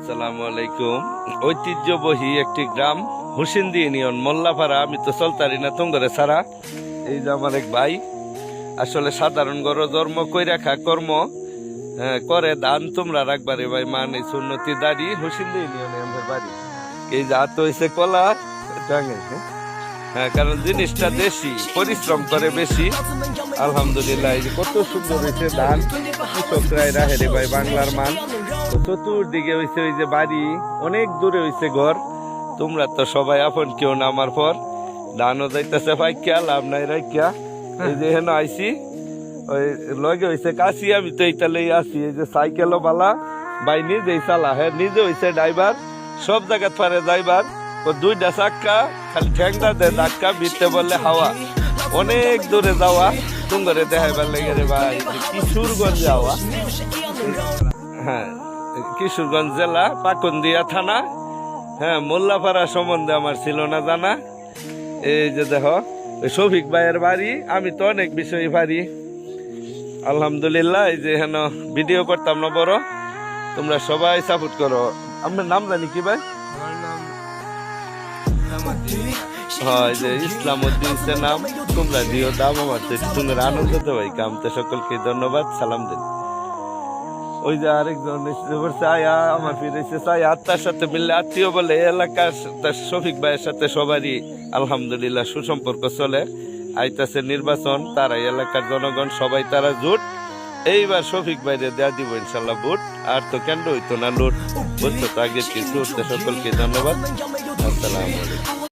আসসালামু আলাইকুম। ঐতিহ্যবাহী একটি গ্রাম হুসিন্দি ইউনিয়ন মোল্লাপাড়া। আমি তো চলতারি না তোমরে ছাড়া। এই যে আমার এক ভাই, আসলে সাধারণ গড় জন্ম কই রাখা কর্ম করে দান তোমরা রাখবারে ভাই, মান এই সুন্নতি দাঁড়ি হুসিন্দি ইউনিয়নে আমাদের বাড়ি। এই যে হাত হয়েছে কলা টাঙে, হ্যাঁ, কারণ জিনিসটা দেশি, পরিশ্রম করে বেশি। আলহামদুলিল্লাহ, এই যে কত সুন্দর হয়েছে ধান, কৃষকরাই রাহে রে ভাই বাংলার মান। চতুর্দিকে হয়েছে ওই যে বাড়ি, অনেক দূরে হয়েছে ঘর। তোমরা তো সবাই আপন কেউ না আমার পর। ধানও যাইতেছে ভাই, কে লাভ নাই রাখিয়া। এই যে হেন আইসি, ওই লগে হয়েছে কাশি, আমি তো এইটালেই আছি। এই যে সাইকেলও বালা ভাই নিজেই চালা, হ্যাঁ নিজে হয়েছে ড্রাইভার, সব জায়গা পারে ড্রাইভার। ও দুইটা চাক্কা, খালি ঠ্যাংটা দেয় ধাক্কা, বিতে বললে হাওয়া। অনেক দূরে যাওয়া তুঙ্গরে দেখাইবার লেগে রে ভাই। কিশোরগঞ্জ যাওয়া, হ্যাঁ কিশোরগঞ্জ জেলা পাকুন্দিয়া থানা। হ্যাঁ, মোল্লাপাড়া সম্বন্ধে আমার ছিল না জানা। এই যে দেখো ওই শফিক ভাইয়ের বাড়ি। আমি তো অনেক বিষয় পারি আলহামদুলিল্লাহ। এই যে হেন ভিডিও করতাম না বড়, তোমরা সবাই সাপোর্ট করো। আমার নাম জানি কি ভাই? হয় যে ইসলামউদ্দিন নাম। তোমরা দিও দাম, আমার তো তোমরা আনন্দ তো ভাই। কামতে সকলকে ধন্যবাদ, সালাম দিন। ওই যে আরেকজন ছায়া, আমার ফিরেছে ছায়া, তার সাথে মিললে আত্মীয় বলে এলাকার শফিক ভাইয়ের সাথে সবারই আলহামদুলিল্লাহ সুসম্পর্ক চলে। আইতাছে নির্বাচন, তারা এলাকার জনগণ সবাই তারা জোট। এইবার শফিক ভাইরে দেয়া দিব ইনশাল্লাহ ভোট। আর তো কেন হইতো না লুট, বুঝছো তো আগের কিছু। সকলকে ধন্যবাদ, আসসালামু আলাইকুম।